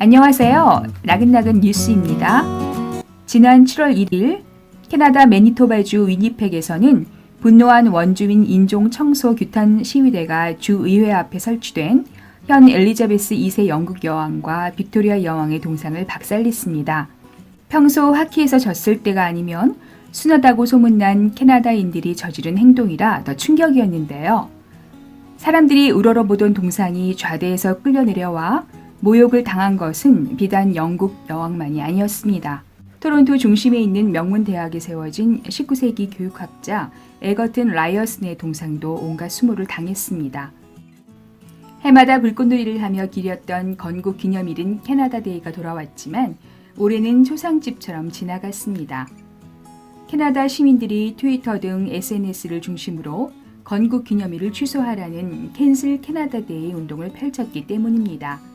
안녕하세요. 나긋나긋 뉴스입니다. 지난 7월 1일 캐나다 매니토바주 위니펙에서는 분노한 원주민 인종 청소 규탄 시위대가 주의회 앞에 설치된 현 엘리자베스 2세 영국 여왕과 빅토리아 여왕의 동상을 박살냈습니다. 평소 하키에서 졌을 때가 아니면 순하다고 소문난 캐나다인들이 저지른 행동이라 더 충격이었는데요. 사람들이 우러러보던 동상이 좌대에서 끌려 내려와 모욕을 당한 것은 비단 영국 여왕만이 아니었습니다. 토론토 중심에 있는 명문 대학에 세워진 19세기 교육학자 에거튼 라이어슨의 동상도 온갖 수모를 당했습니다. 해마다 불꽃놀이를 하며 기렸던 건국 기념일인 캐나다 데이가 돌아왔지만 올해는 초상집처럼 지나갔습니다. 캐나다 시민들이 트위터 등 SNS를 중심으로 건국 기념일을 취소하라는 캔슬 캐나다 데이 운동을 펼쳤기 때문입니다.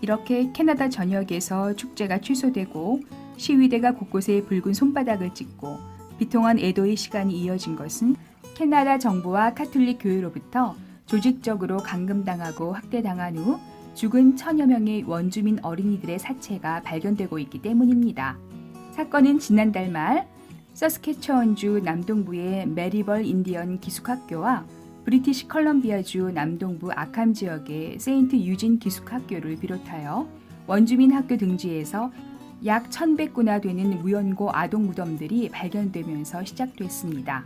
이렇게 캐나다 전역에서 축제가 취소되고 시위대가 곳곳에 붉은 손바닥을 찍고 비통한 애도의 시간이 이어진 것은 캐나다 정부와 카톨릭 교회로부터 조직적으로 감금당하고 학대당한 후 죽은 1000여 명의 원주민 어린이들의 사체가 발견되고 있기 때문입니다. 사건은 지난달 말 서스케처원주 남동부의 메리벌 인디언 기숙학교와 브리티시 컬럼비아주 남동부 아캄 지역의 세인트 유진 기숙학교를 비롯하여 원주민 학교 등지에서 약 1100구나 되는 무연고 아동 무덤들이 발견되면서 시작됐습니다.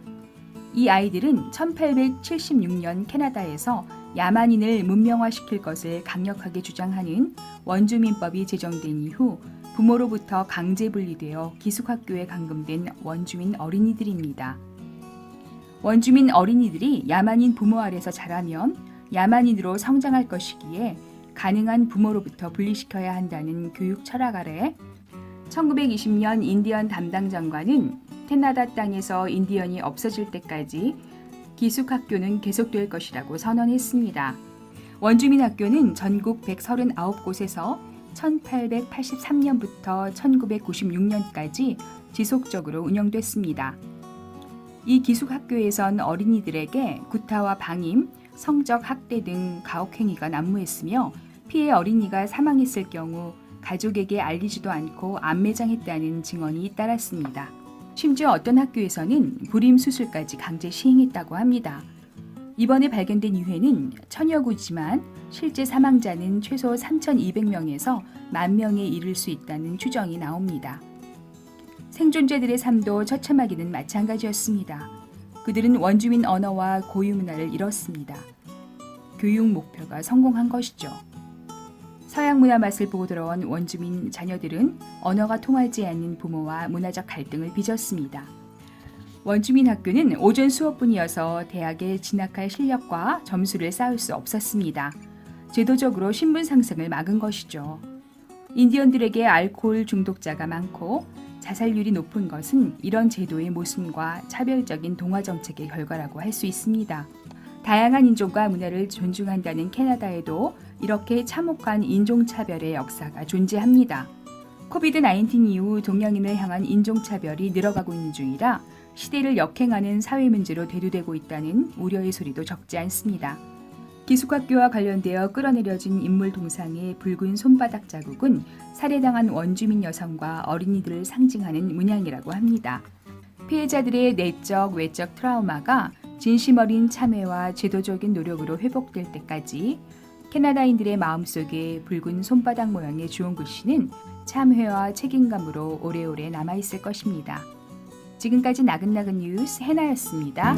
이 아이들은 1876년 캐나다에서 야만인을 문명화시킬 것을 강력하게 주장하는 원주민법이 제정된 이후 부모로부터 강제 분리되어 기숙학교에 감금된 원주민 어린이들입니다. 원주민 어린이들이 야만인 부모 아래서 자라면 야만인으로 성장할 것이기에 가능한 부모로부터 분리시켜야 한다는 교육 철학 아래 1920년 인디언 담당 장관은 캐나다 땅에서 인디언이 없어질 때까지 기숙학교는 계속될 것이라고 선언했습니다. 원주민 학교는 전국 139곳에서 1883년부터 1996년까지 지속적으로 운영됐습니다. 이 기숙학교에선 어린이들에게 구타와 방임, 성적 학대 등 가혹행위가 난무했으며 피해 어린이가 사망했을 경우 가족에게 알리지도 않고 안매장했다는 증언이 잇따랐습니다. 심지어 어떤 학교에서는 불임 수술까지 강제 시행했다고 합니다. 이번에 발견된 유해는 1000여 구지만 실제 사망자는 최소 3200명에서 10,000명에 이를 수 있다는 추정이 나옵니다. 생존자들의 삶도 처참하기는 마찬가지였습니다. 그들은 원주민 언어와 고유 문화를 잃었습니다. 교육 목표가 성공한 것이죠. 서양 문화 맛을 보고 들어온 원주민 자녀들은 언어가 통하지 않는 부모와 문화적 갈등을 빚었습니다. 원주민 학교는 오전 수업뿐이어서 대학에 진학할 실력과 점수를 쌓을 수 없었습니다. 제도적으로 신분 상승을 막은 것이죠. 인디언들에게 알코올 중독자가 많고 자살률이 높은 것은 이런 제도의 모순과 차별적인 동화 정책의 결과라고 할 수 있습니다. 다양한 인종과 문화를 존중한다는 캐나다에도 이렇게 참혹한 인종차별의 역사가 존재합니다. 코비드-19 이후 동양인을 향한 인종차별이 늘어가고 있는 중이라 시대를 역행하는 사회 문제로 대두되고 있다는 우려의 소리도 적지 않습니다. 기숙학교와 관련되어 끌어내려진 인물 동상의 붉은 손바닥 자국은 살해당한 원주민 여성과 어린이들을 상징하는 문양이라고 합니다. 피해자들의 내적, 외적 트라우마가 진심 어린 참회와 제도적인 노력으로 회복될 때까지 캐나다인들의 마음속에 붉은 손바닥 모양의 주홍 글씨는 참회와 책임감으로 오래오래 남아있을 것입니다. 지금까지 나긋나긋 뉴스 해나였습니다.